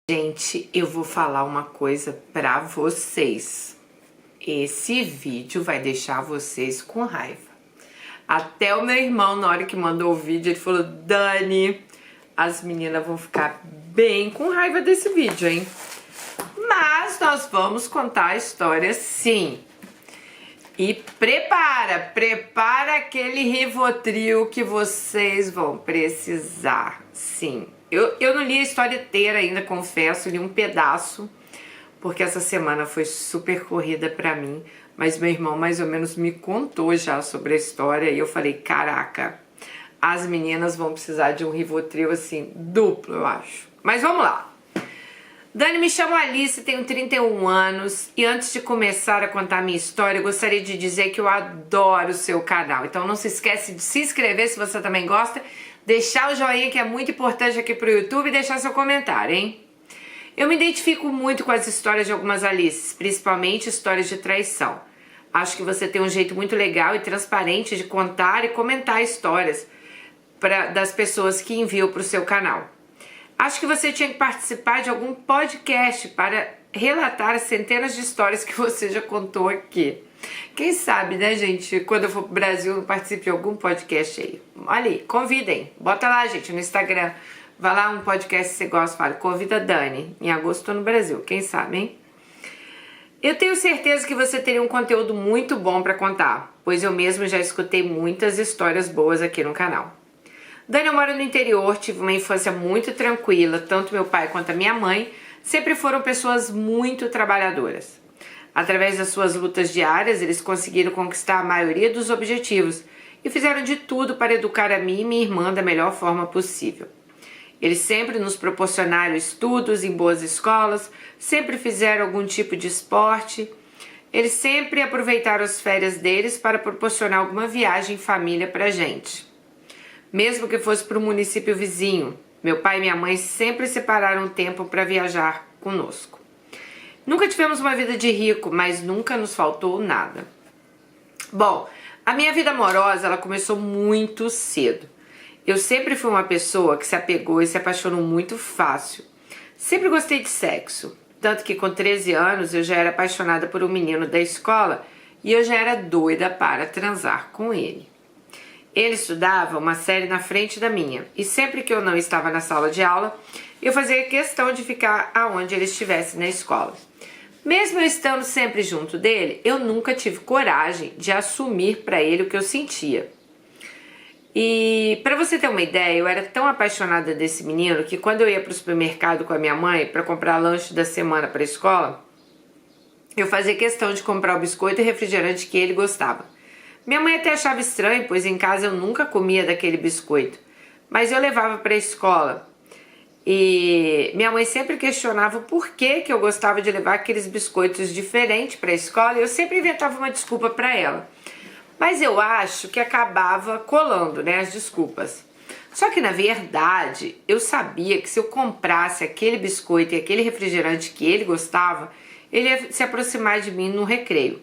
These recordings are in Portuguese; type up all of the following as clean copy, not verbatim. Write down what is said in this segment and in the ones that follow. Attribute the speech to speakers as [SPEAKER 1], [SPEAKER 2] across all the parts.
[SPEAKER 1] Gente, eu vou falar uma coisa pra vocês. Esse vídeo vai deixar vocês com raiva. Até o meu irmão, na hora que mandou o vídeo, ele falou: Dani, as meninas vão ficar bem com raiva desse vídeo, hein? Mas nós vamos contar a história sim. E prepara aquele Rivotril que vocês vão precisar, sim. Eu não li a história inteira ainda, confesso, li um pedaço, porque essa semana foi super corrida pra mim, mas meu irmão mais ou menos me contou já sobre a história e eu falei, caraca, as meninas vão precisar de um Rivotril assim, duplo, eu acho. Mas vamos lá. Dani, me chamo Alice, tenho 31 anos e antes de começar a contar minha história, eu gostaria de dizer que eu adoro o seu canal. Então não se esquece de se inscrever se você também gosta, deixar o joinha que é muito importante aqui pro YouTube e deixar seu comentário, hein? Eu me identifico muito com as histórias de algumas Alices, principalmente histórias de traição. Acho que você tem um jeito muito legal e transparente de contar e comentar histórias das pessoas que enviam pro seu canal. Acho que você tinha que participar de algum podcast para relatar as centenas de histórias que você já contou aqui. Quem sabe, né, gente, quando eu for pro Brasil, eu participe de algum podcast aí. Olha aí, convidem. Bota lá, gente, no Instagram. Vai lá, um podcast que você gosta, fala, convida a Dani. Em agosto tô no Brasil, quem sabe, hein? Eu tenho certeza que você teria um conteúdo muito bom para contar, pois eu mesmo já escutei muitas histórias boas aqui no canal. Dani, eu moro no interior, tive uma infância muito tranquila, tanto meu pai quanto a minha mãe sempre foram pessoas muito trabalhadoras. Através das suas lutas diárias, eles conseguiram conquistar a maioria dos objetivos e fizeram de tudo para educar a mim e minha irmã da melhor forma possível. Eles sempre nos proporcionaram estudos em boas escolas, sempre fizeram algum tipo de esporte, eles sempre aproveitaram as férias deles para proporcionar alguma viagem em família pra gente. Mesmo que fosse para o município vizinho, meu pai e minha mãe sempre separaram tempo para viajar conosco. Nunca tivemos uma vida de rico, mas nunca nos faltou nada. Bom, a minha vida amorosa ela começou muito cedo. Eu sempre fui uma pessoa que se apegou e se apaixonou muito fácil. Sempre gostei de sexo, tanto que com 13 anos eu já era apaixonada por um menino da escola e eu já era doida para transar com ele. Ele estudava uma série na frente da minha e sempre que eu não estava na sala de aula, eu fazia questão de ficar aonde ele estivesse na escola. Mesmo eu estando sempre junto dele, eu nunca tive coragem de assumir para ele o que eu sentia. E para você ter uma ideia, eu era tão apaixonada desse menino que quando eu ia para o supermercado com a minha mãe para comprar lanche da semana para a escola, eu fazia questão de comprar o biscoito e refrigerante que ele gostava. Minha mãe até achava estranho, pois em casa eu nunca comia daquele biscoito, mas eu levava para a escola. E minha mãe sempre questionava por que eu gostava de levar aqueles biscoitos diferentes para a escola e eu sempre inventava uma desculpa para ela. Mas eu acho que acabava colando, né, as desculpas. Só que na verdade eu sabia que se eu comprasse aquele biscoito e aquele refrigerante que ele gostava, ele ia se aproximar de mim no recreio.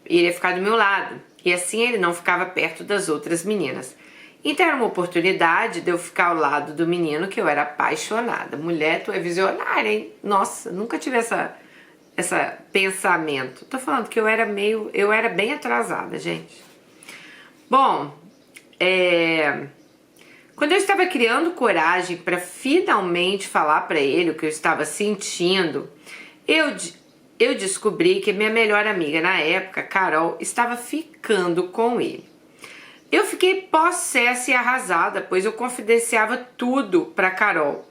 [SPEAKER 1] Ele ia ficar do meu lado. E assim ele não ficava perto das outras meninas. Então era uma oportunidade de eu ficar ao lado do menino que eu era apaixonada. Mulher, tu é visionária, hein? Nossa, nunca tive essa pensamento. Tô falando que eu era bem atrasada, gente. Bom, quando eu estava criando coragem para finalmente falar para ele o que eu estava sentindo, eu descobri que minha melhor amiga na época, Carol, estava ficando com ele. Eu fiquei possessa e arrasada, pois eu confidenciava tudo para Carol.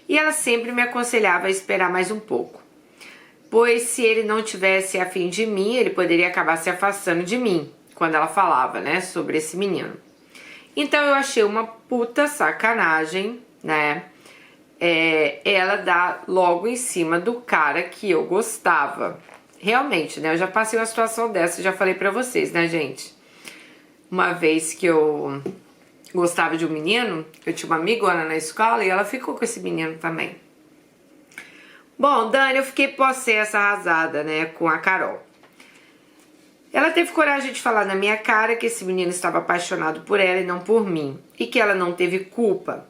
[SPEAKER 1] E ela sempre me aconselhava a esperar mais um pouco. Pois se ele não tivesse a fim de mim, ele poderia acabar se afastando de mim, quando ela falava, né, sobre esse menino. Então eu achei uma puta sacanagem, né? Ela dá logo em cima do cara que eu gostava. Realmente, né? Eu já passei uma situação dessa, já falei pra vocês, né, gente? Uma vez que eu gostava de um menino, eu tinha uma amigona na escola e ela ficou com esse menino também. Bom, Dani, eu fiquei possessa, arrasada, né, com a Carol. Ela teve coragem de falar na minha cara que esse menino estava apaixonado por ela e não por mim, e que ela não teve culpa.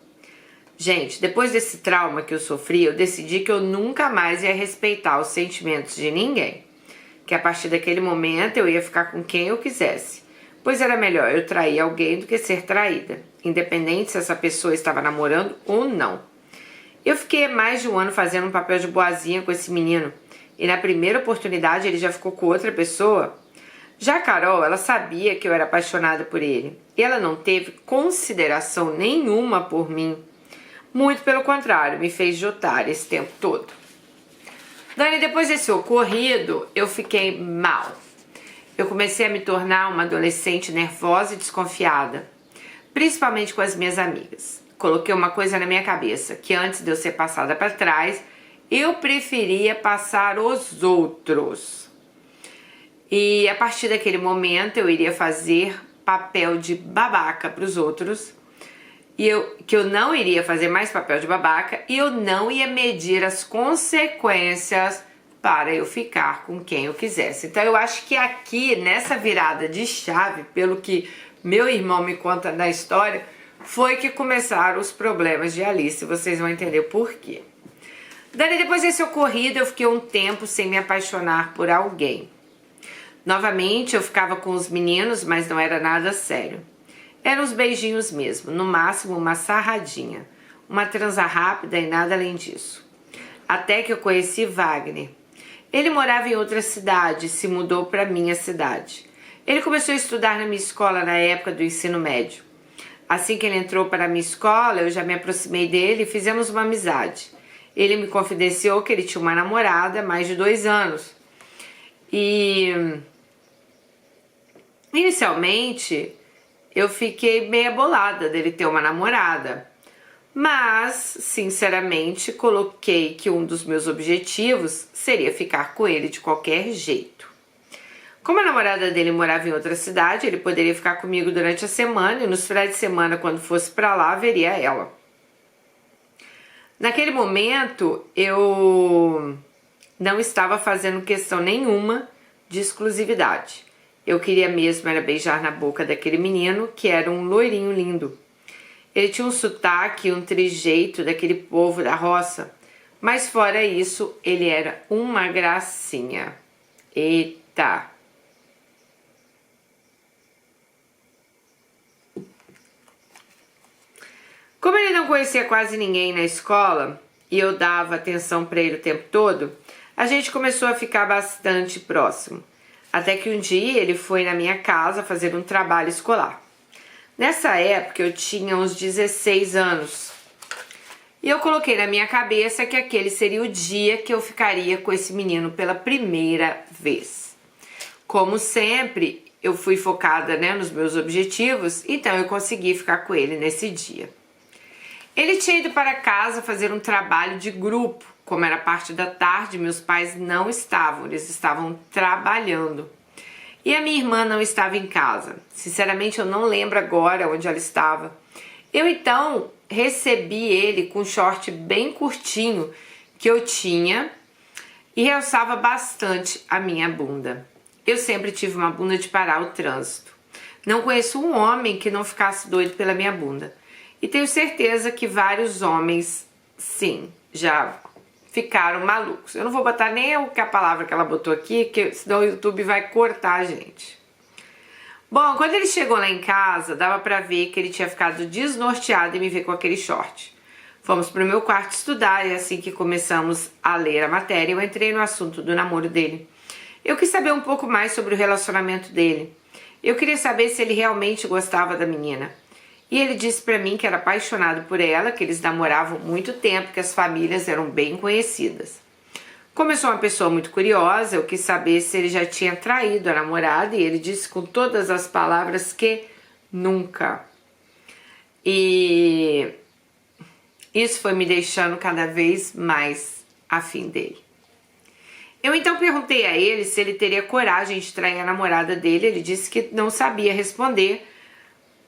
[SPEAKER 1] Gente, depois desse trauma que eu sofri, eu decidi que eu nunca mais ia respeitar os sentimentos de ninguém. Que a partir daquele momento eu ia ficar com quem eu quisesse. Pois era melhor eu trair alguém do que ser traída, independente se essa pessoa estava namorando ou não. Eu fiquei mais de um ano fazendo um papel de boazinha com esse menino. E na primeira oportunidade ele já ficou com outra pessoa. Já a Carol, ela sabia que eu era apaixonada por ele. E ela não teve consideração nenhuma por mim. Muito pelo contrário, me fez de otária esse tempo todo. Dani, depois desse ocorrido, eu fiquei mal. Eu comecei a me tornar uma adolescente nervosa e desconfiada. Principalmente com as minhas amigas. Coloquei uma coisa na minha cabeça, que antes de eu ser passada para trás, eu preferia passar os outros. E a partir daquele momento eu iria fazer papel de babaca para os outros. Que eu não iria fazer mais papel de babaca e eu não ia medir as consequências para eu ficar com quem eu quisesse. Então eu acho que aqui, nessa virada de chave, pelo que meu irmão me conta na história, foi que começaram os problemas de Alice. Vocês vão entender por quê. Dani, depois desse ocorrido, eu fiquei um tempo sem me apaixonar por alguém. Novamente, eu ficava com os meninos, mas não era nada sério. Eram os beijinhos mesmo, no máximo uma sarradinha, uma transa rápida e nada além disso. Até que eu conheci Wagner. Ele morava em outra cidade e se mudou para minha cidade. Ele começou a estudar na minha escola na época do ensino médio. Assim que ele entrou para a minha escola, eu já me aproximei dele e fizemos uma amizade. Ele me confidenciou que ele tinha uma namorada há mais de 2 anos. E inicialmente eu fiquei meia bolada dele ter uma namorada. Mas, sinceramente, coloquei que um dos meus objetivos seria ficar com ele de qualquer jeito. Como a namorada dele morava em outra cidade, ele poderia ficar comigo durante a semana e nos finais de semana, quando fosse pra lá, veria ela. Naquele momento, eu não estava fazendo questão nenhuma de exclusividade. Eu queria mesmo era beijar na boca daquele menino, que era um loirinho lindo. Ele tinha um sotaque, um trejeito daquele povo da roça. Mas fora isso, ele era uma gracinha. Eita! Como ele não conhecia quase ninguém na escola, e eu dava atenção para ele o tempo todo, a gente começou a ficar bastante próximo. Até que um dia ele foi na minha casa fazer um trabalho escolar. Nessa época eu tinha uns 16 anos. E eu coloquei na minha cabeça que aquele seria o dia que eu ficaria com esse menino pela primeira vez. Como sempre, eu fui focada, nos meus objetivos, então eu consegui ficar com ele nesse dia. Ele tinha ido para casa fazer um trabalho de grupo. Como era parte da tarde, meus pais não estavam, eles estavam trabalhando. E a minha irmã não estava em casa. Sinceramente, eu não lembro agora onde ela estava. Eu então recebi ele com um short bem curtinho que eu tinha e realçava bastante a minha bunda. Eu sempre tive uma bunda de parar o trânsito. Não conheço um homem que não ficasse doido pela minha bunda. E tenho certeza que vários homens, sim, já ficaram malucos. Eu não vou botar nem a palavra que ela botou aqui, que senão o YouTube vai cortar a gente. Bom, quando ele chegou lá em casa, dava pra ver que ele tinha ficado desnorteado em me ver com aquele short. Fomos pro meu quarto estudar e assim que começamos a ler a matéria, eu entrei no assunto do namoro dele. Eu quis saber um pouco mais sobre o relacionamento dele. Eu queria saber se ele realmente gostava da menina. E ele disse pra mim que era apaixonado por ela, que eles namoravam muito tempo, que as famílias eram bem conhecidas. Como eu sou uma pessoa muito curiosa, eu quis saber se ele já tinha traído a namorada e ele disse com todas as palavras que nunca. E isso foi me deixando cada vez mais afim dele. Eu então perguntei a ele se ele teria coragem de trair a namorada dele. Ele disse que não sabia responder,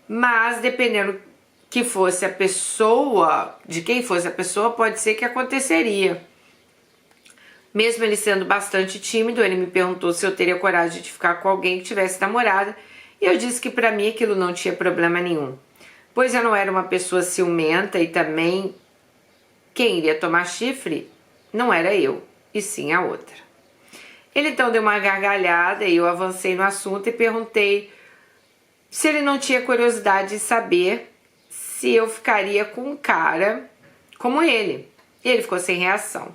[SPEAKER 1] mas dependendo que fosse a pessoa, de quem fosse a pessoa, pode ser que aconteceria. Mesmo ele sendo bastante tímido, ele me perguntou se eu teria coragem de ficar com alguém que tivesse namorada, e eu disse que pra mim aquilo não tinha problema nenhum, pois eu não era uma pessoa ciumenta e também quem iria tomar chifre não era eu, e sim a outra. Ele então deu uma gargalhada e eu avancei no assunto e perguntei se ele não tinha curiosidade de saber se eu ficaria com um cara como ele. E ele ficou sem reação.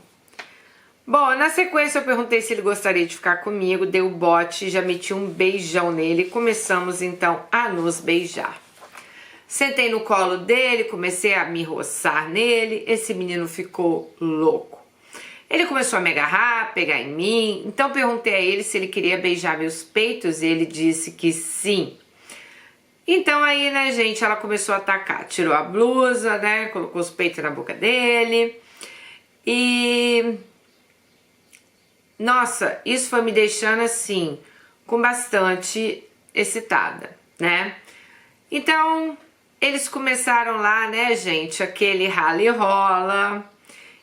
[SPEAKER 1] Bom, na sequência eu perguntei se ele gostaria de ficar comigo, dei o bote, já meti um beijão nele e começamos então a nos beijar. Sentei no colo dele, comecei a me roçar nele, esse menino ficou louco. Ele começou a me agarrar, pegar em mim, então perguntei a ele se ele queria beijar meus peitos e ele disse que sim. Então aí, né, gente, ela começou a atacar, tirou a blusa, né, colocou os peitos na boca dele e... Nossa, isso foi me deixando assim, com bastante excitada, né? Então, eles começaram lá, né, gente, aquele rala e rola,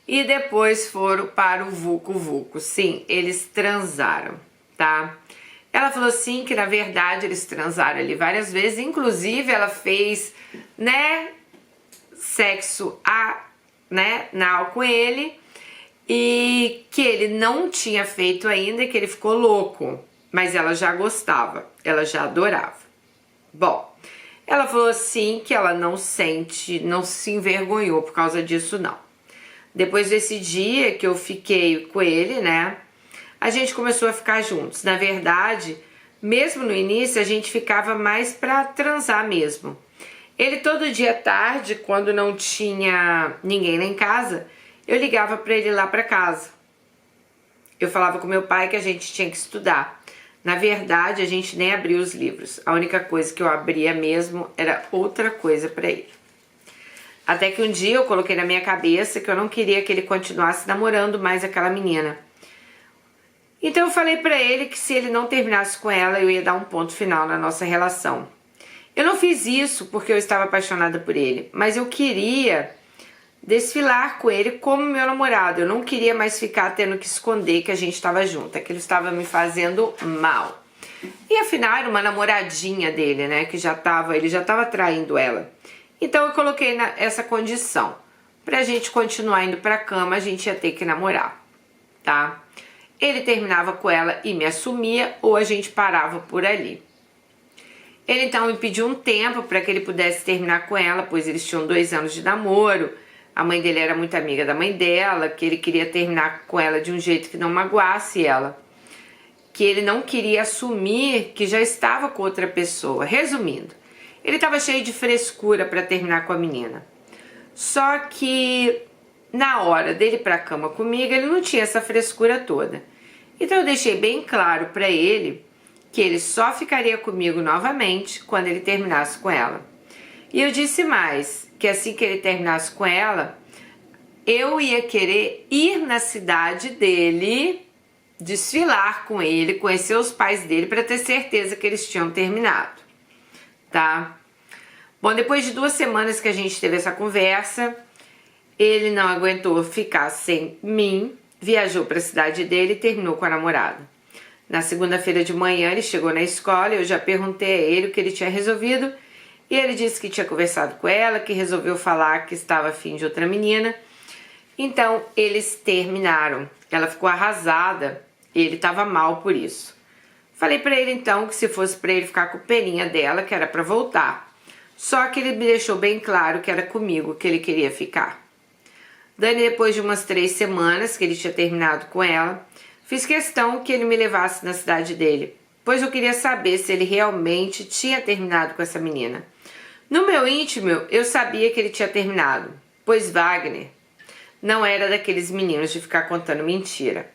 [SPEAKER 1] e depois foram para o vucu-vucu. Sim, eles transaram, tá? Ela falou assim que, na verdade, eles transaram ali várias vezes, inclusive ela fez, né, sexo anal com ele, e que ele não tinha feito ainda e que ele ficou louco, mas ela já gostava, ela já adorava. Bom, ela falou assim que ela não se envergonhou por causa disso não. Depois desse dia que eu fiquei com ele, né, a gente começou a ficar juntos. Na verdade, mesmo no início a gente ficava mais pra transar mesmo. Ele todo dia à tarde, quando não tinha ninguém lá em casa, eu ligava para ele lá para casa. Eu falava com meu pai que a gente tinha que estudar. Na verdade, a gente nem abria os livros. A única coisa que eu abria mesmo era outra coisa para ele. Até que um dia eu coloquei na minha cabeça que eu não queria que ele continuasse namorando mais aquela menina. Então eu falei para ele que se ele não terminasse com ela, eu ia dar um ponto final na nossa relação. Eu não fiz isso porque eu estava apaixonada por ele, mas eu queria desfilar com ele como meu namorado. Eu não queria mais ficar tendo que esconder que a gente estava junto. Aquilo estava me fazendo mal. E afinal era uma namoradinha dele, né? Que ele já estava traindo ela. Então eu coloquei essa condição. Pra gente continuar indo pra cama, a gente ia ter que namorar, tá? Ele terminava com ela e me assumia, ou a gente parava por ali. Ele então me pediu um tempo para que ele pudesse terminar com ela, pois eles tinham 2 anos de namoro. A mãe dele era muito amiga da mãe dela, que ele queria terminar com ela de um jeito que não magoasse ela. Que ele não queria assumir que já estava com outra pessoa. Resumindo, ele estava cheio de frescura para terminar com a menina. Só que na hora dele ir pra cama comigo, ele não tinha essa frescura toda. Então eu deixei bem claro para ele que ele só ficaria comigo novamente quando ele terminasse com ela. E eu disse mais, que assim que ele terminasse com ela, eu ia querer ir na cidade dele, desfilar com ele, conhecer os pais dele para ter certeza que eles tinham terminado, tá? Bom, depois de 2 semanas que a gente teve essa conversa, ele não aguentou ficar sem mim, viajou para a cidade dele e terminou com a namorada. Na segunda-feira de manhã ele chegou na escola e eu já perguntei a ele o que ele tinha resolvido. E ele disse que tinha conversado com ela, que resolveu falar que estava afim de outra menina. Então, eles terminaram. Ela ficou arrasada e ele estava mal por isso. Falei para ele então que se fosse para ele ficar com peninha dela, que era para voltar. Só que ele me deixou bem claro que era comigo que ele queria ficar. Dani, depois de umas 3 semanas que ele tinha terminado com ela, fiz questão que ele me levasse na cidade dele, pois eu queria saber se ele realmente tinha terminado com essa menina. No meu íntimo, eu sabia que ele tinha terminado, pois Wagner não era daqueles meninos de ficar contando mentira.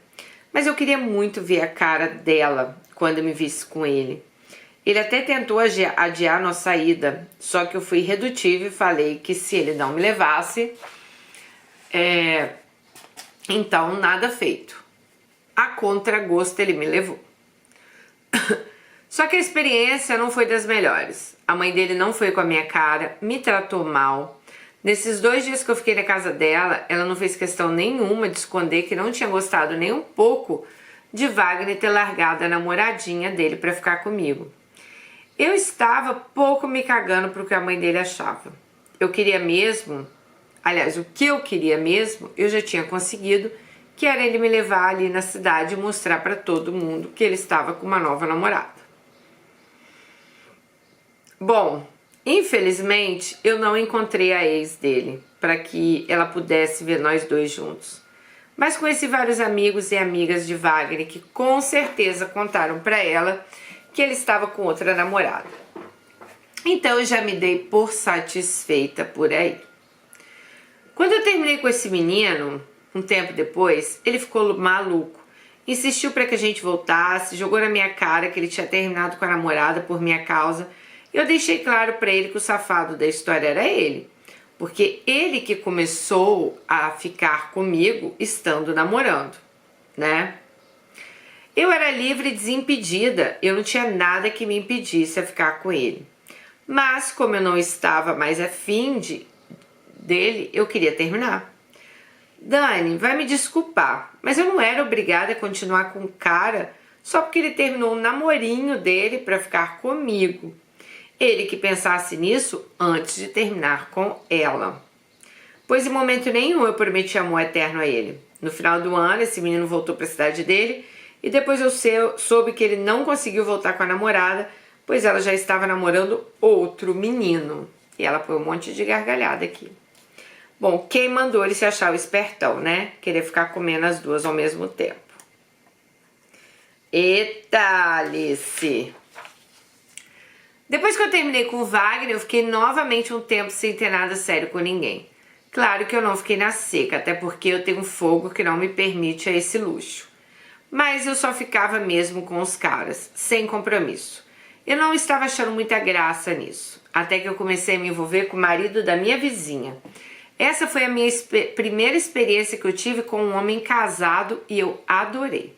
[SPEAKER 1] Mas eu queria muito ver a cara dela quando me visse com ele. Ele até tentou adiar nossa ida, só que eu fui redutiva e falei que se ele não me levasse, então nada feito. A contragosto ele me levou. Só que a experiência não foi das melhores. A mãe dele não foi com a minha cara, me tratou mal. Nesses 2 dias que eu fiquei na casa dela, ela não fez questão nenhuma de esconder que não tinha gostado nem um pouco de Wagner ter largado a namoradinha dele para ficar comigo. Eu estava pouco me cagando pro que a mãe dele achava. Eu queria mesmo Aliás, o que eu queria mesmo, eu já tinha conseguido, que era ele me levar ali na cidade e mostrar para todo mundo que ele estava com uma nova namorada. Bom, infelizmente eu não encontrei a ex dele para que ela pudesse ver nós dois juntos. Mas conheci vários amigos e amigas de Wagner que com certeza contaram para ela que ele estava com outra namorada. Então eu já me dei por satisfeita por aí. Quando eu terminei com esse menino, um tempo depois, ele ficou maluco. Insistiu para que a gente voltasse, jogou na minha cara que ele tinha terminado com a namorada por minha causa. E eu deixei claro para ele que o safado da história era ele. Porque ele que começou a ficar comigo estando namorando, né? Eu era livre e desimpedida, eu não tinha nada que me impedisse a ficar com ele. Mas como eu não estava mais afim dele, eu queria terminar. Dani, vai me desculpar, mas eu não era obrigada a continuar com o cara só porque ele terminou o namorinho dele para ficar comigo. Ele que pensasse nisso antes de terminar com ela. Pois em momento nenhum eu prometi amor eterno a ele. No final do ano, esse menino voltou para a cidade dele e depois eu soube que ele não conseguiu voltar com a namorada, pois ela já estava namorando outro menino. E ela põe um monte de gargalhada aqui. Bom, quem mandou ele se achar o espertão, né? Querer ficar comendo as duas ao mesmo tempo. Eita, Alice! Depois que eu terminei com o Wagner, eu fiquei novamente um tempo sem ter nada sério com ninguém. Claro que eu não fiquei na seca, até porque eu tenho um fogo que não me permite a esse luxo. Mas eu só ficava mesmo com os caras, sem compromisso. Eu não estava achando muita graça nisso, até que eu comecei a me envolver com o marido da minha vizinha. Essa foi a minha primeira experiência que eu tive com um homem casado e eu adorei.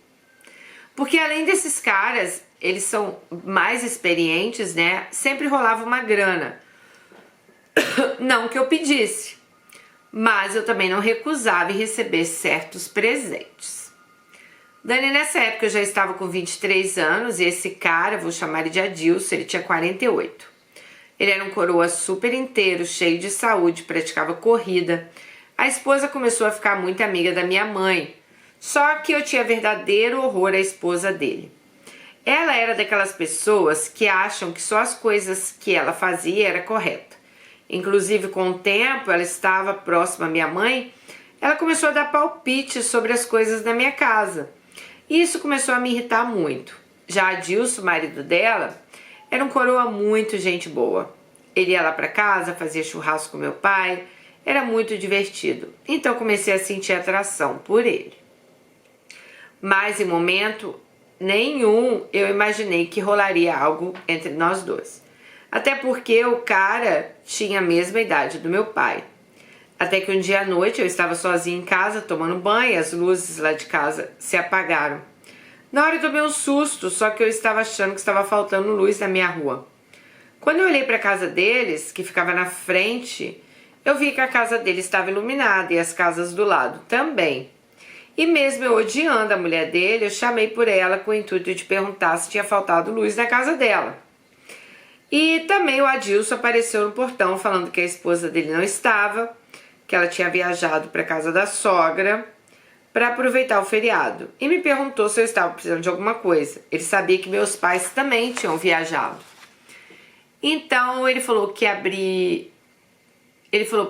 [SPEAKER 1] Porque além desses caras, eles são mais experientes, né? Sempre rolava uma grana. Não que eu pedisse, mas eu também não recusava em receber certos presentes. Dani, nessa época eu já estava com 23 anos e esse cara, vou chamar ele de Adilson, ele tinha 48. Ele era um coroa super inteiro, cheio de saúde, praticava corrida. A esposa começou a ficar muito amiga da minha mãe, só que eu tinha verdadeiro horror à esposa dele. Ela era daquelas pessoas que acham que só as coisas que ela fazia era correta. Inclusive, com o tempo, ela estava próxima à minha mãe, ela começou a dar palpite sobre as coisas da minha casa. E isso começou a me irritar muito. Já Adilson, o marido dela, era um coroa muito gente boa. Ele ia lá para casa, fazia churrasco com meu pai, era muito divertido. Então comecei a sentir atração por ele. Mas em momento nenhum eu imaginei que rolaria algo entre nós dois. Até porque o cara tinha a mesma idade do meu pai. Até que um dia à noite eu estava sozinha em casa tomando banho e as luzes lá de casa se apagaram. Na hora eu tomei um susto, só que eu estava achando que estava faltando luz na minha rua. Quando eu olhei para a casa deles, que ficava na frente, eu vi que a casa deles estava iluminada e as casas do lado também. E mesmo eu odiando a mulher dele, eu chamei por ela com o intuito de perguntar se tinha faltado luz na casa dela. E também o Adilson apareceu no portão falando que a esposa dele não estava, que ela tinha viajado para a casa da sogra para aproveitar o feriado e me perguntou se eu estava precisando de alguma coisa. Ele sabia que meus pais também tinham viajado. Então ele falou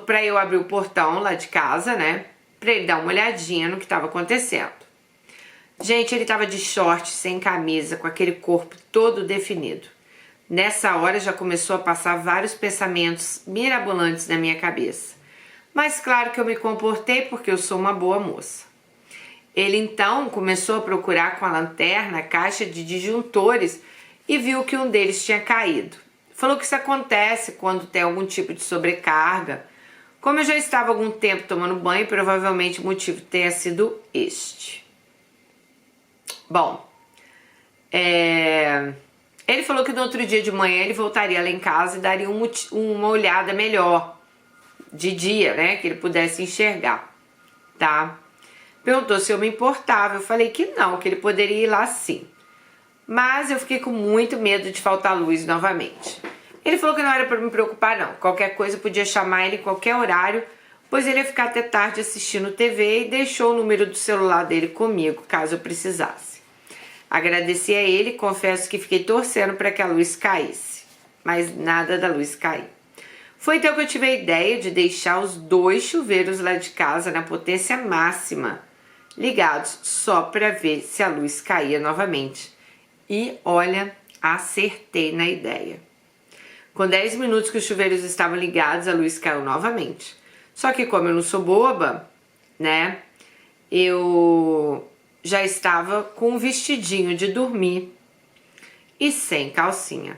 [SPEAKER 1] para eu abrir o portão lá de casa, né, para ele dar uma olhadinha no que estava acontecendo. Gente, ele estava de short, sem camisa, com aquele corpo todo definido. Nessa hora já começou a passar vários pensamentos mirabolantes na minha cabeça. Mas claro que eu me comportei porque eu sou uma boa moça. Ele então começou a procurar com a lanterna a caixa de disjuntores e viu que um deles tinha caído. Falou que isso acontece quando tem algum tipo de sobrecarga. Como eu já estava há algum tempo tomando banho, provavelmente o motivo tenha sido este. Bom, ele falou que no outro dia de manhã ele voltaria lá em casa e daria uma olhada melhor de dia, né, que ele pudesse enxergar, tá? Perguntou se eu me importava, eu falei que não, que ele poderia ir lá sim. Mas eu fiquei com muito medo de faltar luz novamente. Ele falou que não era para me preocupar não, qualquer coisa eu podia chamar ele em qualquer horário, pois ele ia ficar até tarde assistindo TV e deixou o número do celular dele comigo, caso eu precisasse. Agradeci a ele e confesso que fiquei torcendo para que a luz caísse, mas nada da luz cair. Foi então que eu tive a ideia de deixar os 2 chuveiros lá de casa na potência máxima, ligados só para ver se a luz caía novamente. E olha, acertei na ideia. Com 10 minutos que os chuveiros estavam ligados, a luz caiu novamente. Só que como eu não sou boba, né, eu já estava com um vestidinho de dormir e sem calcinha,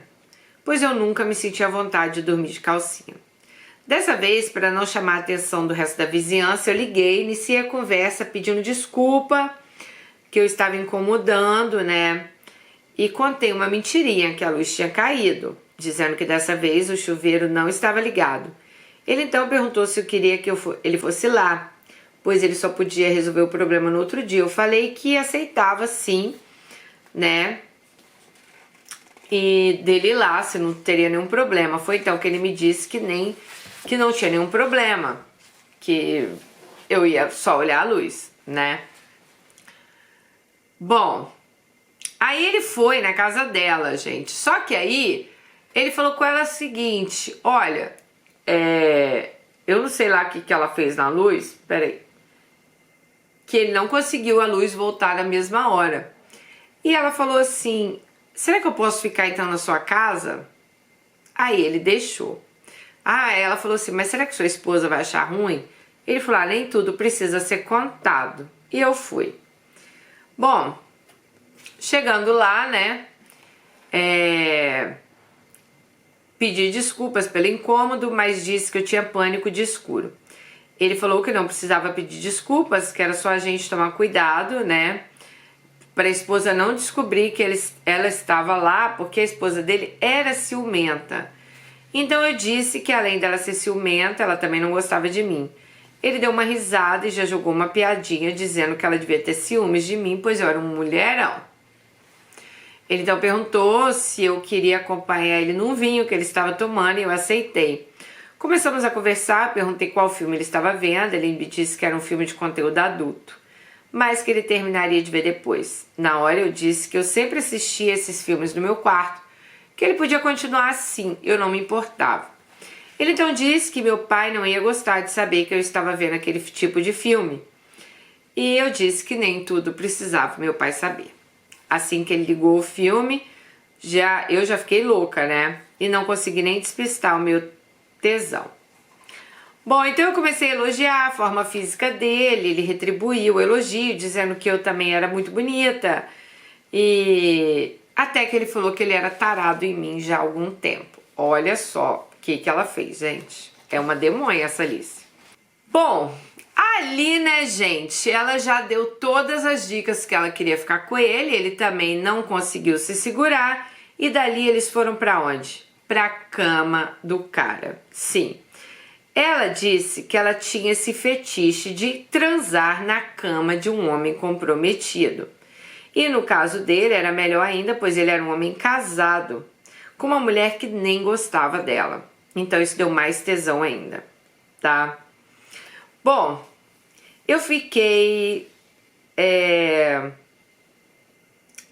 [SPEAKER 1] pois eu nunca me senti à vontade de dormir de calcinha. Dessa vez, para não chamar a atenção do resto da vizinhança, eu liguei, iniciei a conversa pedindo desculpa, que eu estava incomodando, né? E contei uma mentirinha, que a luz tinha caído, dizendo que dessa vez o chuveiro não estava ligado. Ele então perguntou se eu queria que ele fosse lá, pois ele só podia resolver o problema no outro dia. Eu falei que aceitava sim, né? E dele ir lá, se não teria nenhum problema. Foi então que ele me disse que não tinha nenhum problema, que eu ia só olhar a luz, né? Bom, aí ele foi na casa dela, gente. Só que aí ele falou com ela o seguinte: olha, eu não sei lá o que ela fez na luz, peraí, que ele não conseguiu a luz voltar na mesma hora. E ela falou assim: será que eu posso ficar então na sua casa? Aí ele deixou. Ela falou assim: mas será que sua esposa vai achar ruim? Ele falou: nem tudo precisa ser contado. E eu fui. Bom, chegando lá, né, pedi desculpas pelo incômodo, mas disse que eu tinha pânico de escuro. Ele falou que não precisava pedir desculpas, que era só a gente tomar cuidado, né, para a esposa não descobrir que ela estava lá, porque a esposa dele era ciumenta. Então eu disse que além dela ser ciumenta, ela também não gostava de mim. Ele deu uma risada e já jogou uma piadinha dizendo que ela devia ter ciúmes de mim, pois eu era um mulherão. Ele então perguntou se eu queria acompanhar ele num vinho que ele estava tomando e eu aceitei. Começamos a conversar, perguntei qual filme ele estava vendo, ele me disse que era um filme de conteúdo adulto, mas que ele terminaria de ver depois. Na hora eu disse que eu sempre assistia esses filmes no meu quarto, que ele podia continuar assim, eu não me importava. Ele então disse que meu pai não ia gostar de saber que eu estava vendo aquele tipo de filme. E eu disse que nem tudo precisava meu pai saber. Assim que ele ligou o filme, eu já fiquei louca, né? E não consegui nem despistar o meu tesão. Bom, então eu comecei a elogiar a forma física dele, ele retribuiu o elogio, dizendo que eu também era muito bonita. E até que ele falou que ele era tarado em mim já há algum tempo. Olha só o que ela fez, gente. É uma demônia essa Alice. Bom, ali, né, gente, ela já deu todas as dicas que ela queria ficar com ele também não conseguiu se segurar, e dali eles foram pra onde? Pra cama do cara. Sim. Ela disse que ela tinha esse fetiche de transar na cama de um homem comprometido. E no caso dele era melhor ainda, pois ele era um homem casado, com uma mulher que nem gostava dela. Então isso deu mais tesão ainda, tá? Bom, eu fiquei...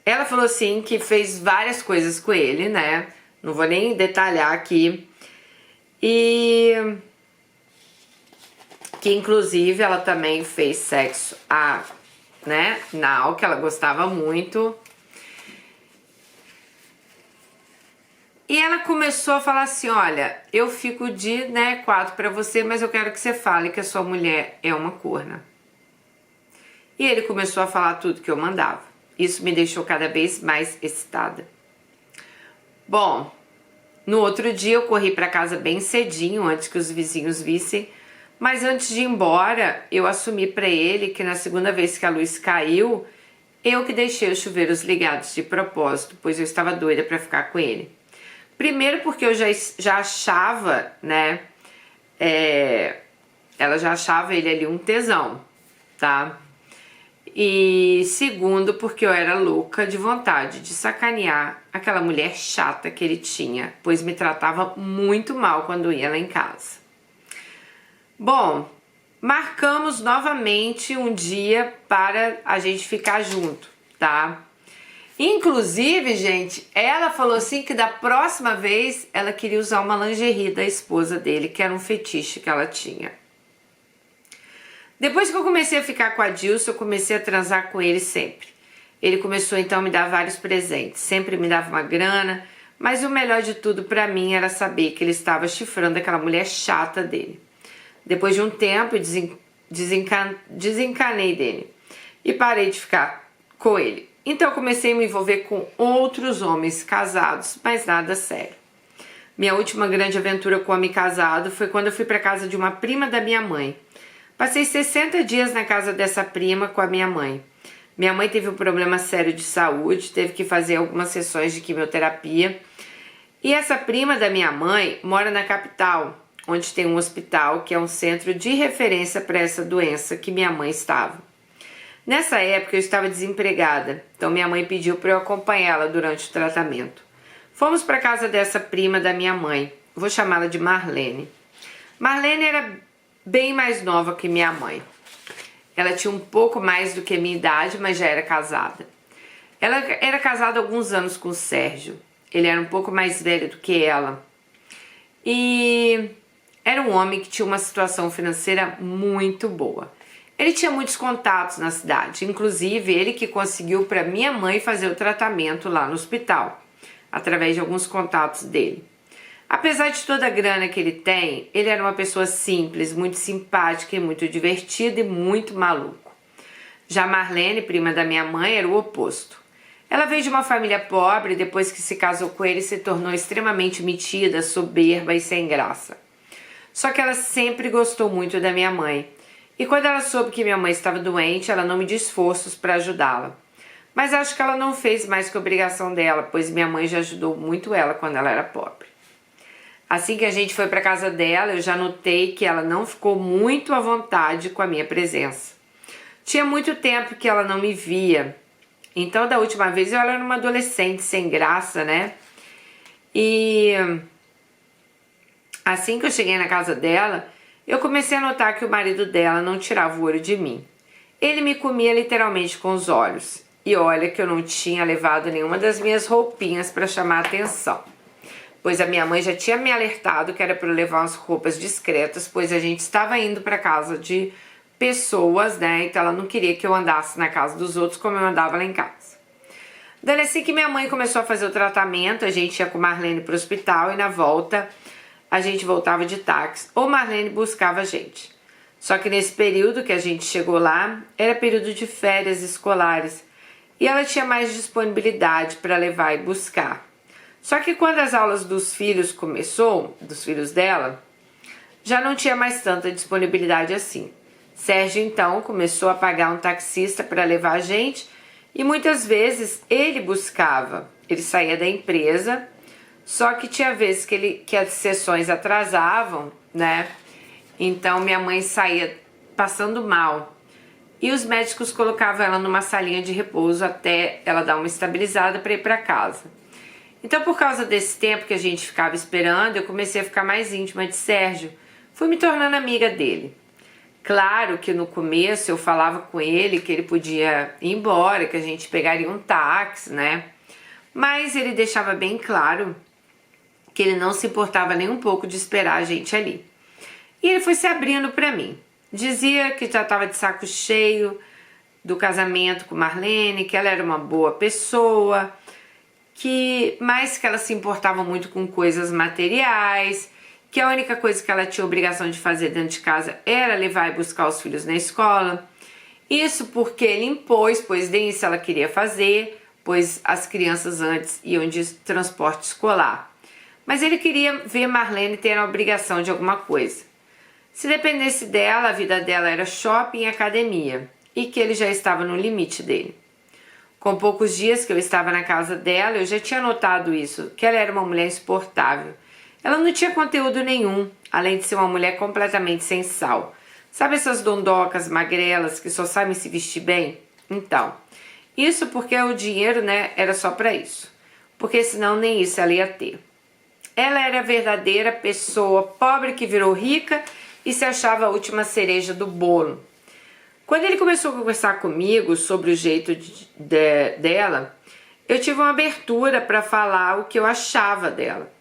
[SPEAKER 1] Ela falou assim que fez várias coisas com ele, né? Não vou nem detalhar aqui. E que inclusive ela também fez sexo anal, que ela gostava muito. E ela começou a falar assim: olha, eu fico de 4 pra você, mas eu quero que você fale que a sua mulher é uma corna. E ele começou a falar tudo que eu mandava. Isso me deixou cada vez mais excitada. Bom, no outro dia eu corri pra casa bem cedinho, antes que os vizinhos vissem. Mas antes de ir embora, eu assumi pra ele que na segunda vez que a luz caiu, eu que deixei os chuveiros ligados de propósito, pois eu estava doida pra ficar com ele. Primeiro porque eu já achava, né, ela já achava ele ali um tesão, tá? E segundo porque eu era louca de vontade de sacanear aquela mulher chata que ele tinha, pois me tratava muito mal quando ia lá em casa. Bom, marcamos novamente um dia para a gente ficar junto, tá? Inclusive, gente, ela falou assim que da próxima vez ela queria usar uma lingerie da esposa dele, que era um fetiche que ela tinha. Depois que eu comecei a ficar com a Dilson, eu comecei a transar com ele sempre. Ele começou então a me dar vários presentes, sempre me dava uma grana, mas o melhor de tudo pra mim era saber que ele estava chifrando aquela mulher chata dele. Depois de um tempo, desencanei dele e parei de ficar com ele. Então eu comecei a me envolver com outros homens casados, mas nada sério. Minha última grande aventura com homem casado foi quando eu fui para casa de uma prima da minha mãe. Passei 60 dias na casa dessa prima com a minha mãe. Minha mãe teve um problema sério de saúde, teve que fazer algumas sessões de quimioterapia. E essa prima da minha mãe mora na capital, onde tem um hospital que é um centro de referência para essa doença que minha mãe estava. Nessa época eu estava desempregada, então minha mãe pediu para eu acompanhá-la durante o tratamento. Fomos para a casa dessa prima da minha mãe, vou chamá-la de Marlene. Marlene era bem mais nova que minha mãe. Ela tinha um pouco mais do que a minha idade, mas já era casada. Ela era casada há alguns anos com o Sérgio. Ele era um pouco mais velho do que ela. E era um homem que tinha uma situação financeira muito boa. Ele tinha muitos contatos na cidade, inclusive ele que conseguiu para minha mãe fazer o tratamento lá no hospital, através de alguns contatos dele. Apesar de toda a grana que ele tem, ele era uma pessoa simples, muito simpática e muito divertida e muito maluco. Já Marlene, prima da minha mãe, era o oposto. Ela veio de uma família pobre e depois que se casou com ele se tornou extremamente metida, soberba e sem graça. Só que ela sempre gostou muito da minha mãe. E quando ela soube que minha mãe estava doente, ela não mediu esforços para ajudá-la. Mas acho que ela não fez mais que a obrigação dela, pois minha mãe já ajudou muito ela quando ela era pobre. Assim que a gente foi para casa dela, eu já notei que ela não ficou muito à vontade com a minha presença. Tinha muito tempo que ela não me via. Então, da última vez, eu era uma adolescente sem graça, né? E assim que eu cheguei na casa dela, eu comecei a notar que o marido dela não tirava o olho de mim. Ele me comia literalmente com os olhos. E olha que eu não tinha levado nenhuma das minhas roupinhas para chamar a atenção. Pois a minha mãe já tinha me alertado que era para eu levar umas roupas discretas, pois a gente estava indo para casa de pessoas, né? Então ela não queria que eu andasse na casa dos outros como eu andava lá em casa. Daí assim que minha mãe começou a fazer o tratamento, a gente ia com Marlene para o hospital e na volta a gente voltava de táxi ou Marlene buscava a gente. Só que nesse período que a gente chegou lá, era período de férias escolares e ela tinha mais disponibilidade para levar e buscar. Só que quando as aulas dos filhos começou, dos filhos dela, já não tinha mais tanta disponibilidade assim. Sérgio então começou a pagar um taxista para levar a gente e muitas vezes ele buscava. Ele saía da empresa, só que tinha vezes que as sessões atrasavam, né? Então minha mãe saía passando mal e os médicos colocavam ela numa salinha de repouso até ela dar uma estabilizada para ir para casa. Então, por causa desse tempo que a gente ficava esperando, eu comecei a ficar mais íntima de Sérgio. Fui me tornando amiga dele. Claro que no começo eu falava com ele que ele podia ir embora, que a gente pegaria um táxi, né? Mas ele deixava bem claro que ele não se importava nem um pouco de esperar a gente ali. E ele foi se abrindo para mim. Dizia que já estava de saco cheio do casamento com Marlene, que ela era uma boa pessoa, que mais que ela se importava muito com coisas materiais, que a única coisa que ela tinha obrigação de fazer dentro de casa era levar e buscar os filhos na escola. Isso porque ele impôs, pois nem isso ela queria fazer, pois as crianças antes iam de transporte escolar. Mas ele queria ver Marlene ter a obrigação de alguma coisa. Se dependesse dela, a vida dela era shopping e academia, e que ele já estava no limite dele. Com poucos dias que eu estava na casa dela, eu já tinha notado isso, que ela era uma mulher insuportável. Ela não tinha conteúdo nenhum, além de ser uma mulher completamente sem sal. Sabe essas dondocas magrelas que só sabem se vestir bem? Então, isso porque o dinheiro, né, era só para isso. Porque senão nem isso ela ia ter. Ela era a verdadeira pessoa pobre que virou rica e se achava a última cereja do bolo. Quando ele começou a conversar comigo sobre o jeito dela, eu tive uma abertura para falar o que eu achava dela.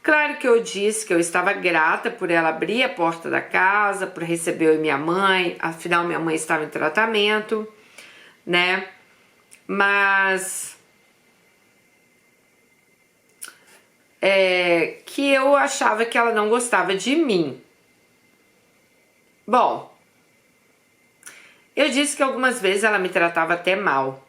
[SPEAKER 1] Claro que eu disse que eu estava grata por ela abrir a porta da casa, por receber eu e minha mãe, afinal minha mãe estava em tratamento, né? Mas que eu achava que ela não gostava de mim. Bom, eu disse que algumas vezes ela me tratava até mal.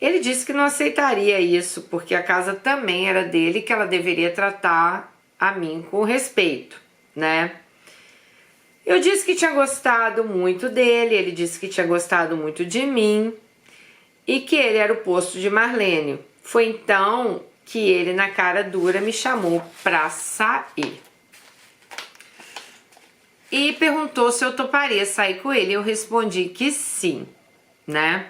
[SPEAKER 1] Ele disse que não aceitaria isso, porque a casa também era dele e que ela deveria tratar a mim com respeito, né? Eu disse que tinha gostado muito dele, ele disse que tinha gostado muito de mim e que ele era o posto de Marlene. Foi então que ele, na cara dura, me chamou pra sair. E perguntou se eu toparia sair com ele. Eu respondi que sim, né?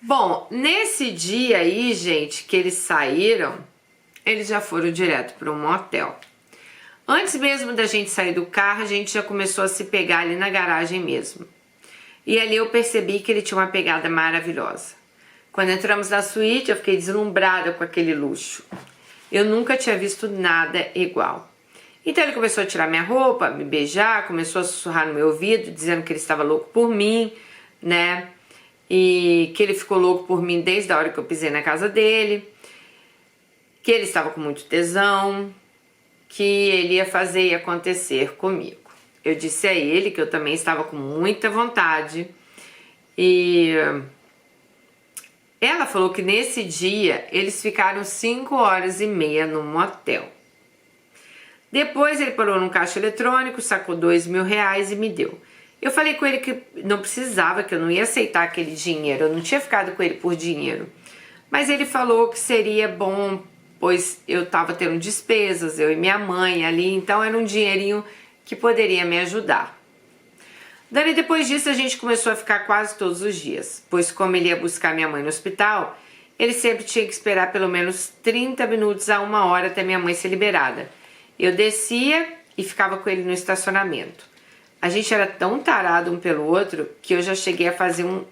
[SPEAKER 1] Bom, nesse dia aí, gente, que eles saíram, eles já foram direto para um motel. Antes mesmo da gente sair do carro, a gente já começou a se pegar ali na garagem mesmo. E ali eu percebi que ele tinha uma pegada maravilhosa. Quando entramos na suíte, eu fiquei deslumbrada com aquele luxo. Eu nunca tinha visto nada igual. Então ele começou a tirar minha roupa, me beijar, começou a sussurrar no meu ouvido, dizendo que ele estava louco por mim, né? E que ele ficou louco por mim desde a hora que eu pisei na casa dele, que ele estava com muito tesão, que ele ia fazer e acontecer comigo. Eu disse a ele que eu também estava com muita vontade e ela falou que nesse dia eles ficaram 5h30 no motel. Depois ele parou num caixa eletrônico, sacou R$2.000 e me deu. Eu falei com ele que não precisava, que eu não ia aceitar aquele dinheiro, eu não tinha ficado com ele por dinheiro. Mas ele falou que seria bom, pois eu estava tendo despesas, eu e minha mãe ali, então era um dinheirinho que poderia me ajudar. Daí depois disso a gente começou a ficar quase todos os dias, pois como ele ia buscar minha mãe no hospital, ele sempre tinha que esperar pelo menos 30 minutos a 1 hora até minha mãe ser liberada. Eu descia e ficava com ele no estacionamento. A gente era tão tarado um pelo outro que eu já cheguei a fazer um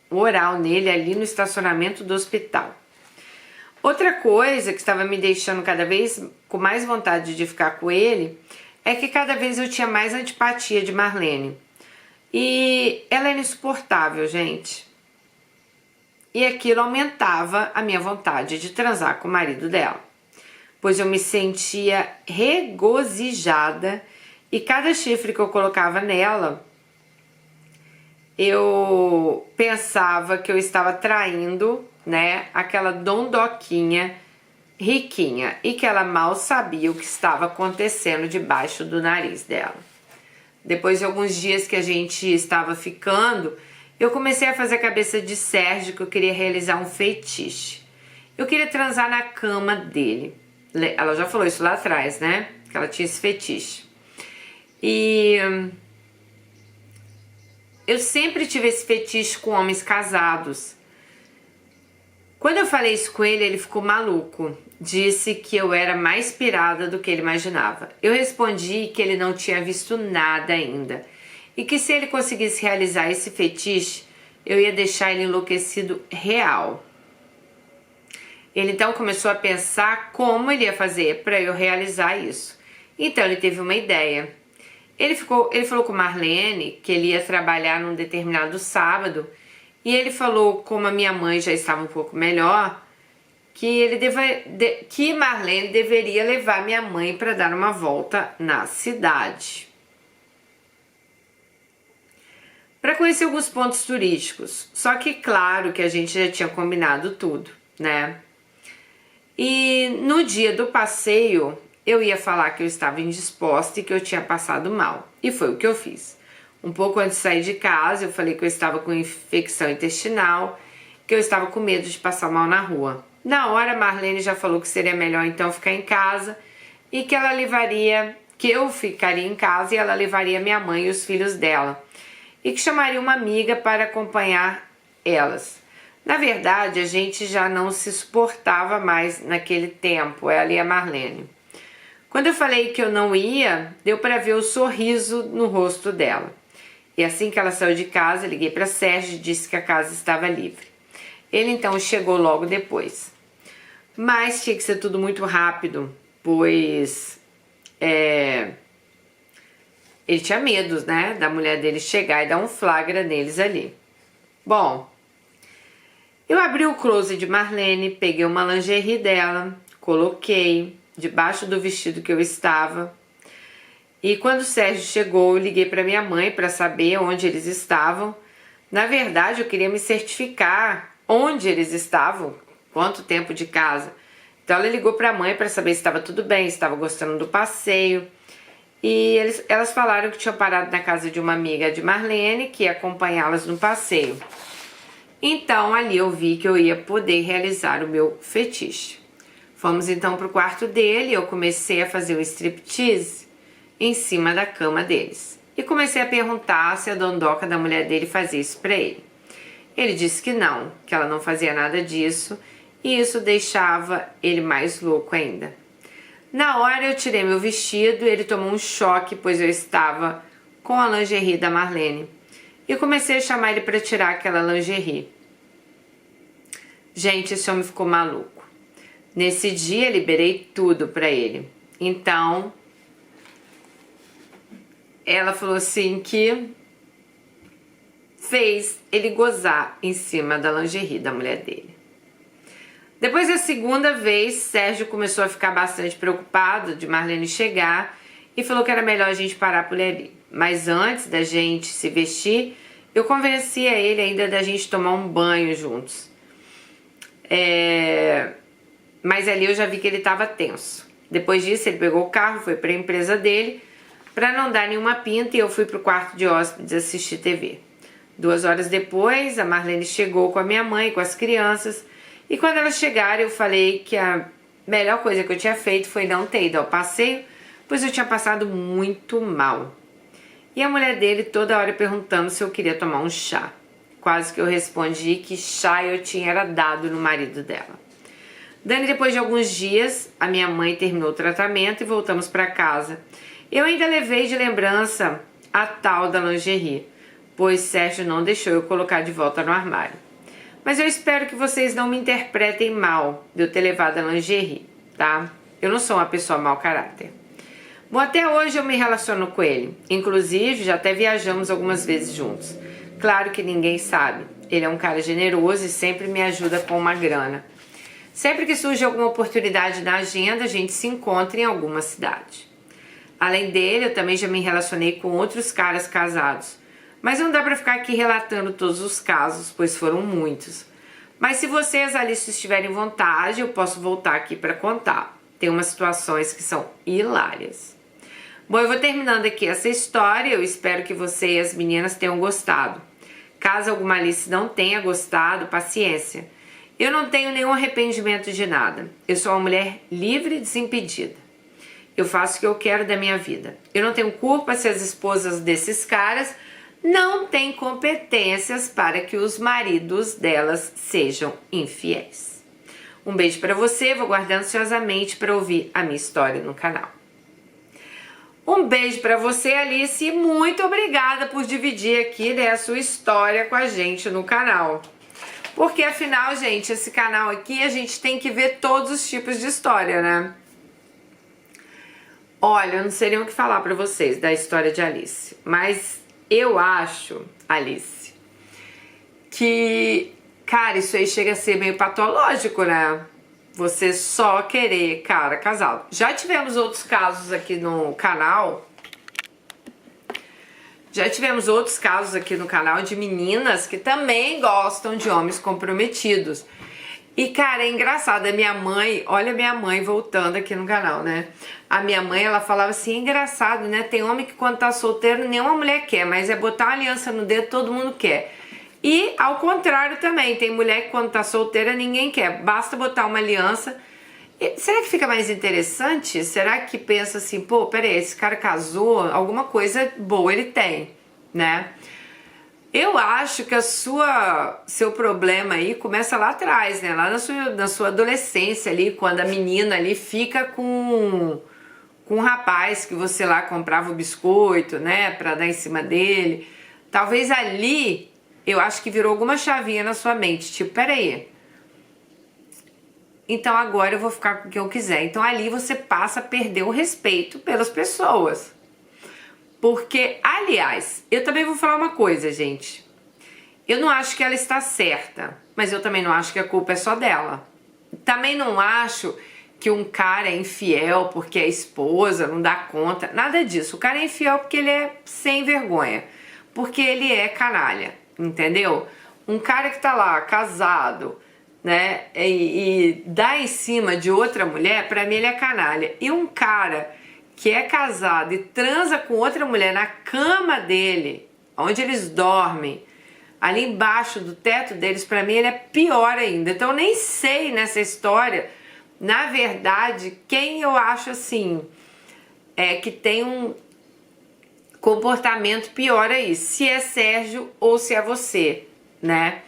[SPEAKER 1] oral nele ali no estacionamento do hospital. Outra coisa que estava me deixando cada vez com mais vontade de ficar com ele é que cada vez eu tinha mais antipatia de Marlene. E ela era insuportável, gente. E aquilo aumentava a minha vontade de transar com o marido dela, pois eu me sentia regozijada e cada chifre que eu colocava nela, eu pensava que eu estava traindo, né, aquela dondoquinha riquinha e que ela mal sabia o que estava acontecendo debaixo do nariz dela. Depois de alguns dias que a gente estava ficando, eu comecei a fazer a cabeça de Sérgio que eu queria realizar um fetiche. Eu queria transar na cama dele. Ela já falou isso lá atrás, né? Que ela tinha esse fetiche. E eu sempre tive esse fetiche com homens casados. Quando eu falei isso com ele, ele ficou maluco. Disse que eu era mais pirada do que ele imaginava. Eu respondi que ele não tinha visto nada ainda. E que se ele conseguisse realizar esse fetiche, eu ia deixar ele enlouquecido real. Ele então começou a pensar como ele ia fazer para eu realizar isso. Então ele teve uma ideia. Ele falou com Marlene que ele ia trabalhar num determinado sábado e ele falou, como a minha mãe já estava um pouco melhor, que Marlene deveria levar minha mãe para dar uma volta na cidade, para conhecer alguns pontos turísticos. Só que claro que a gente já tinha combinado tudo, né? E no dia do passeio eu ia falar que eu estava indisposta e que eu tinha passado mal. E foi o que eu fiz. Um pouco antes de sair de casa, eu falei que eu estava com infecção intestinal, que eu estava com medo de passar mal na rua. Na hora, Marlene já falou que seria melhor então ficar em casa e que eu ficaria em casa e ela levaria minha mãe e os filhos dela. E que chamaria uma amiga para acompanhar elas. Na verdade, a gente já não se suportava mais naquele tempo, ela e a Marlene. Quando eu falei que eu não ia, deu para ver o sorriso no rosto dela. E assim que ela saiu de casa, liguei para Sérgio e disse que a casa estava livre. Ele então chegou logo depois. Mas tinha que ser tudo muito rápido, pois ele tinha medo, né, da mulher dele chegar e dar um flagra neles ali. Bom, eu abri o closet de Marlene, peguei uma lingerie dela, coloquei debaixo do vestido que eu estava. E quando o Sérgio chegou, eu liguei para minha mãe para saber onde eles estavam. Na verdade, eu queria me certificar onde eles estavam, quanto tempo de casa. Então ela ligou para a mãe para saber se estava tudo bem, se estava gostando do passeio. E elas falaram que tinham parado na casa de uma amiga de Marlene, que ia acompanhá-las no passeio. Então ali eu vi que eu ia poder realizar o meu fetiche. Fomos então para o quarto dele e eu comecei a fazer o striptease em cima da cama deles. E comecei a perguntar se a dondoca da mulher dele fazia isso para ele. Ele disse que não, que ela não fazia nada disso, e isso deixava ele mais louco ainda. Na hora eu tirei meu vestido e ele tomou um choque, pois eu estava com a lingerie da Marlene. E comecei a chamar ele para tirar aquela lingerie. Gente, esse homem ficou maluco. Nesse dia liberei tudo para ele. Então, ela falou assim que fez ele gozar em cima da lingerie da mulher dele. Depois da segunda vez, Sérgio começou a ficar bastante preocupado de Marlene chegar e falou que era melhor a gente parar por ali. Mas antes da gente se vestir, eu convenci a ele ainda da gente tomar um banho juntos. Mas ali eu já vi que ele estava tenso. Depois disso, ele pegou o carro, foi para a empresa dele para não dar nenhuma pinta e eu fui para o quarto de hóspedes assistir TV. 2 horas depois, a Marlene chegou com a minha mãe, com as crianças. E quando elas chegaram, eu falei que a melhor coisa que eu tinha feito foi não ter ido ao passeio, pois eu tinha passado muito mal. E a mulher dele toda hora perguntando se eu queria tomar um chá. Quase que eu respondi que chá eu tinha era dado no marido dela. Dani, depois de alguns dias, a minha mãe terminou o tratamento e voltamos para casa. Eu ainda levei de lembrança a tal da lingerie, pois Sérgio não deixou eu colocar de volta no armário. Mas eu espero que vocês não me interpretem mal de eu ter levado a lingerie, tá? Eu não sou uma pessoa mau caráter. Bom, até hoje eu me relaciono com ele. Inclusive, já até viajamos algumas vezes juntos. Claro que ninguém sabe. Ele é um cara generoso e sempre me ajuda com uma grana. Sempre que surge alguma oportunidade na agenda, a gente se encontra em alguma cidade. Além dele, eu também já me relacionei com outros caras casados. Mas não dá pra ficar aqui relatando todos os casos, pois foram muitos. Mas se vocês, Alice, estiverem vontade, eu posso voltar aqui para contar. Tem umas situações que são hilárias. Bom, eu vou terminando aqui essa história. Eu espero que você e as meninas tenham gostado. Caso alguma Alice não tenha gostado, paciência. Eu não tenho nenhum arrependimento de nada. Eu sou uma mulher livre e desimpedida. Eu faço o que eu quero da minha vida. Eu não tenho culpa se as esposas desses caras não têm competências para que os maridos delas sejam infiéis. Um beijo para você, vou guardar ansiosamente para ouvir a minha história no canal. Um beijo para você, Alice, e muito obrigada por dividir aqui, né, a sua história com a gente no canal. Porque afinal, gente, esse canal aqui a gente tem que ver todos os tipos de história, né? Olha, eu não sei nem o que falar para vocês da história de Alice, mas eu acho, Alice, que, cara, isso aí chega a ser meio patológico, né? Você só querer cara casado. Já tivemos outros casos aqui no canal. De meninas que também gostam de homens comprometidos. E, cara, é engraçado. A minha mãe, olha a minha mãe voltando aqui no canal, né? A minha mãe, ela falava assim, é engraçado, né? Tem homem que quando tá solteiro, nenhuma mulher quer, mas é botar uma aliança no dedo, todo mundo quer. E ao contrário também, tem mulher que quando tá solteira, ninguém quer. Basta botar uma aliança. E será que fica mais interessante? Será que pensa assim, pô, peraí, esse cara casou, alguma coisa boa ele tem, né? Eu acho que seu problema aí começa lá atrás, né? Lá na sua adolescência ali, quando a menina ali fica com com um rapaz que você lá comprava o biscoito, né, pra dar em cima dele. Talvez ali, eu acho que virou alguma chavinha na sua mente, tipo, peraí, então agora eu vou ficar com o que eu quiser. Então ali você passa a perder o respeito pelas pessoas. Porque, aliás, eu também vou falar uma coisa, gente. Eu não acho que ela está certa, mas eu também não acho que a culpa é só dela. Também não acho que um cara é infiel porque a esposa não dá conta. Nada disso. O cara é infiel porque ele é sem vergonha. Porque ele é canalha, entendeu? Um cara que tá lá, casado, né, e dá em cima de outra mulher, pra mim ele é canalha. E um cara que é casado e transa com outra mulher na cama dele, onde eles dormem, ali embaixo do teto deles, pra mim ele é pior ainda. Então eu nem sei nessa história, na verdade, quem eu acho assim, que tem um comportamento pior aí, se é Sérgio ou se é você, né?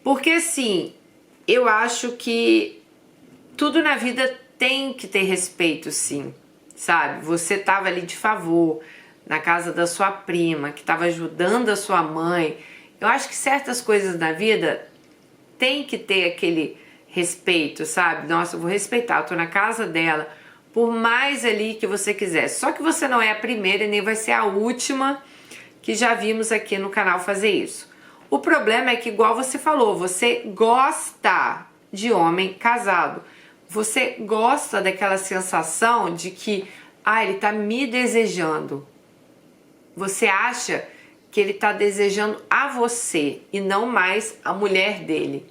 [SPEAKER 1] Porque assim, eu acho que tudo na vida tem que ter respeito, sim, sabe? Você tava ali de favor na casa da sua prima, que tava ajudando a sua mãe. Eu acho que certas coisas na vida tem que ter aquele respeito, sabe? Nossa, eu vou respeitar, eu tô na casa dela, por mais ali que você quiser. Só que você não é a primeira e nem vai ser a última que já vimos aqui no canal fazer isso. O problema é que, igual você falou, você gosta de homem casado. Você gosta daquela sensação de que, ele tá me desejando. Você acha que ele tá desejando a você e não mais a mulher dele.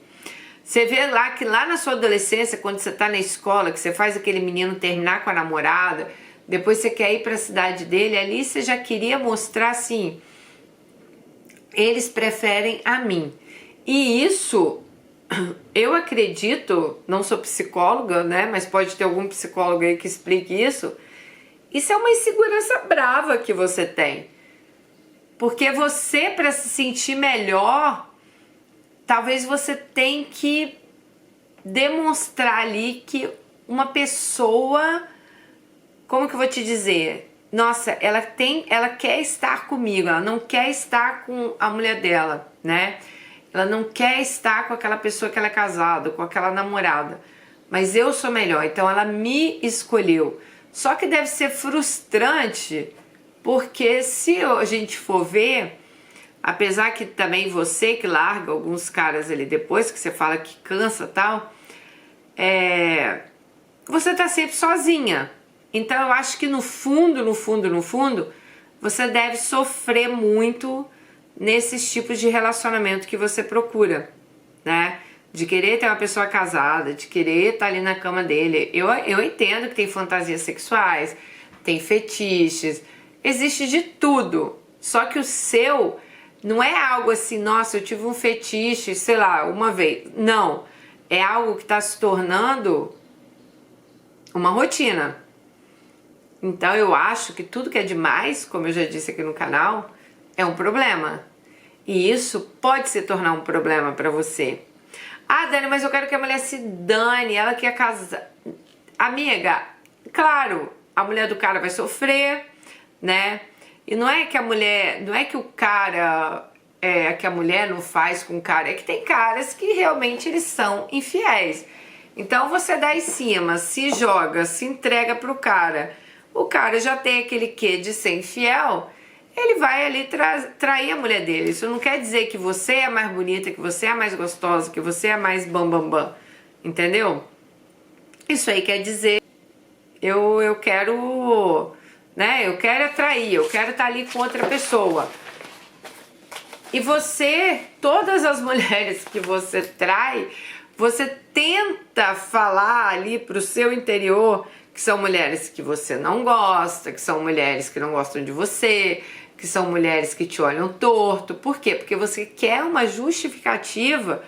[SPEAKER 1] Você vê lá que lá na sua adolescência, quando você tá na escola, que você faz aquele menino terminar com a namorada, depois você quer ir para a cidade dele, ali você já queria mostrar assim, eles preferem a mim. E isso, eu acredito, não sou psicóloga, né, mas pode ter algum psicólogo aí que explique isso. Isso é uma insegurança brava que você tem. Porque você, para se sentir melhor, talvez você tenha que demonstrar ali que uma pessoa, como que eu vou te dizer? Nossa, ela quer estar comigo, ela não quer estar com a mulher dela, né? Ela não quer estar com aquela pessoa que ela é casada, com aquela namorada. Mas eu sou melhor, então ela me escolheu. Só que deve ser frustrante, porque se a gente for ver, apesar que também você que larga alguns caras ali depois, que você fala que cansa e tal, você tá sempre sozinha. Então eu acho que no fundo, você deve sofrer muito nesses tipos de relacionamento que você procura, né? De querer ter uma pessoa casada, de querer estar ali na cama dele. Eu entendo que tem fantasias sexuais, tem fetiches, existe de tudo. Só que o seu não é algo assim, nossa, eu tive um fetiche, sei lá, uma vez. Não, é algo que está se tornando uma rotina. Então eu acho que tudo que é demais, como eu já disse aqui no canal, é um problema. E isso pode se tornar um problema para você. Ah, Dani, mas eu quero que a mulher se dane, ela quer casar. Amiga, claro, a mulher do cara vai sofrer, né? E não é que a mulher, não é que o cara, que a mulher não faz com o cara, é que tem caras que realmente eles são infiéis. Então você dá em cima, se joga, se entrega pro cara, o cara já tem aquele quê de ser infiel, ele vai ali trair a mulher dele. Isso não quer dizer que você é mais bonita, que você é mais gostosa, que você é mais bam, entendeu? Isso aí quer dizer, eu quero, né, eu quero atrair, eu quero estar ali com outra pessoa. E você, todas as mulheres que você trai, você tenta falar ali pro seu interior que são mulheres que você não gosta, que são mulheres que não gostam de você, que são mulheres que te olham torto. Por quê? Porque você quer uma justificativa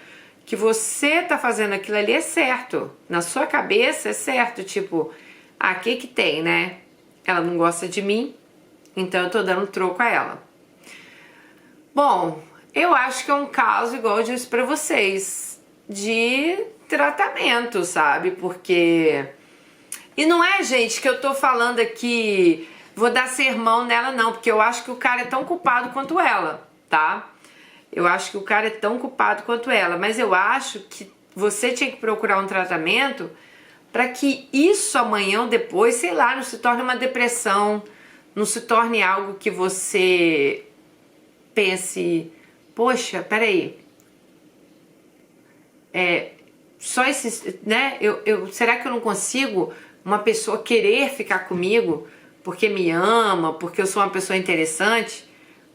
[SPEAKER 1] que você tá fazendo aquilo ali é certo. Na sua cabeça é certo, tipo, que tem, né? Ela não gosta de mim, então eu tô dando troco a ela. Bom, eu acho que é um caso, igual eu disse pra vocês, de tratamento, sabe? Porque E não é, gente, que eu tô falando aqui, vou dar sermão nela não, porque eu acho que o cara é tão culpado quanto ela, tá? Eu acho que o cara é tão culpado quanto ela, mas eu acho que você tinha que procurar um tratamento para que isso amanhã ou depois, sei lá, não se torne uma depressão, não se torne algo que você pense, poxa, peraí, só esse, né? Será que eu não consigo uma pessoa querer ficar comigo porque me ama, porque eu sou uma pessoa interessante?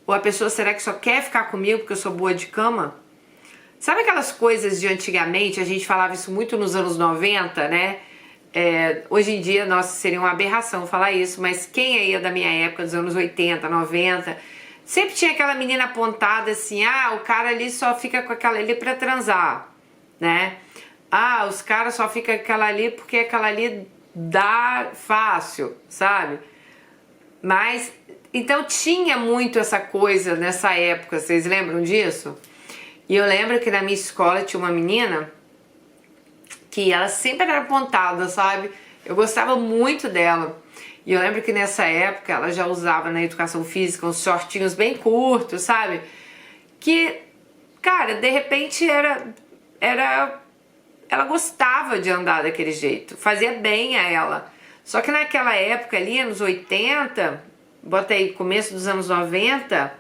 [SPEAKER 1] Ou a pessoa será que só quer ficar comigo porque eu sou boa de cama? Sabe aquelas coisas de antigamente, a gente falava isso muito nos anos 90, né? Hoje em dia, nossa, seria uma aberração falar isso, mas quem aí é da minha época, dos anos 80, 90, sempre tinha aquela menina apontada assim, ah, o cara ali só fica com aquela ali pra transar, né? Ah, os caras só ficam com aquela ali porque aquela ali dá fácil, sabe? Mas, então tinha muito essa coisa nessa época, vocês lembram disso? E eu lembro que na minha escola tinha uma menina que ela sempre era apontada, sabe? Eu gostava muito dela. E eu lembro que nessa época ela já usava na educação física uns shortinhos bem curtos, sabe? Que, cara, de repente ela gostava de andar daquele jeito, fazia bem a ela. Só que naquela época ali, anos 80, bota aí, começo dos anos 90,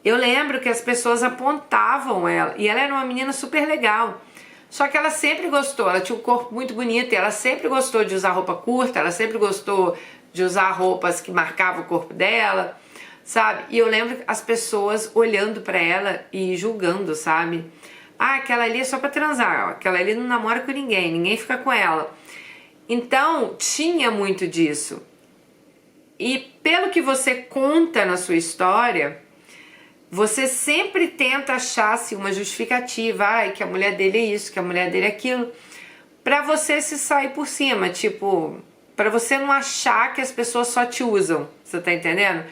[SPEAKER 1] eu lembro que as pessoas apontavam ela, e ela era uma menina super legal. Só que ela sempre gostou, ela tinha um corpo muito bonito, e ela sempre gostou de usar roupa curta, ela sempre gostou de usar roupas que marcavam o corpo dela, sabe? E eu lembro as pessoas olhando pra ela e julgando, sabe? Ah, aquela ali é só pra transar, aquela ali não namora com ninguém, ninguém fica com ela. Então, tinha muito disso. E pelo que você conta na sua história, você sempre tenta achar assim, uma justificativa, ai, que a mulher dele é isso, que a mulher dele é aquilo, pra você se sair por cima, tipo, pra você não achar que as pessoas só te usam, você tá entendendo?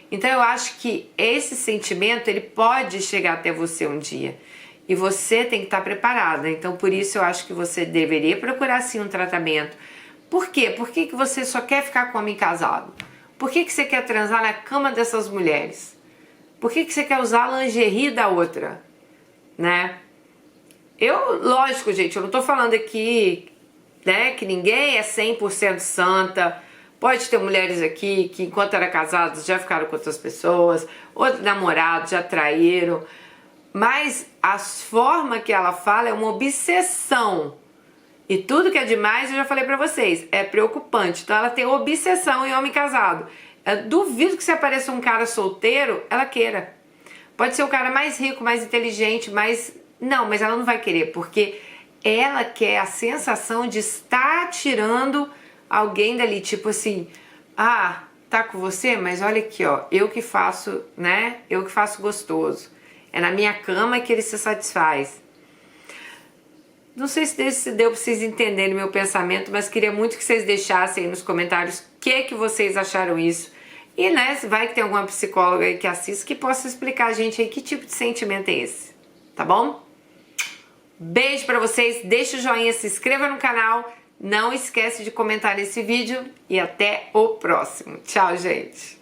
[SPEAKER 1] Então eu acho que esse sentimento, ele pode chegar até você um dia, e você tem que estar preparada. Então por isso eu acho que você deveria procurar sim um tratamento. Por quê? Por que você só quer ficar com homem casado? Por que você quer transar na cama dessas mulheres? Por que você quer usar a lingerie da outra, né? Lógico, gente, eu não tô falando aqui, né, que ninguém é 100% santa. Pode ter mulheres aqui que enquanto eram casadas já ficaram com outras pessoas, outros namorados já traíram. Mas a forma que ela fala é uma obsessão. E tudo que é demais, eu já falei pra vocês, é preocupante. Então ela tem obsessão em homem casado. Eu duvido que se apareça um cara solteiro, ela queira. Pode ser o cara mais rico, mais inteligente, mais... Não, mas ela não vai querer, porque ela quer a sensação de estar tirando alguém dali. Tipo assim, ah, tá com você? Mas olha aqui, ó, eu que faço, né? Eu que faço gostoso. É na minha cama que ele se satisfaz. Não sei se deu pra vocês entenderem meu pensamento, mas queria muito que vocês deixassem aí nos comentários o que vocês acharam isso. E, né, vai que tem alguma psicóloga aí que assista que possa explicar a gente aí que tipo de sentimento é esse, tá bom? Beijo pra vocês, deixa o joinha, se inscreva no canal, não esquece de comentar nesse vídeo e até o próximo. Tchau, gente!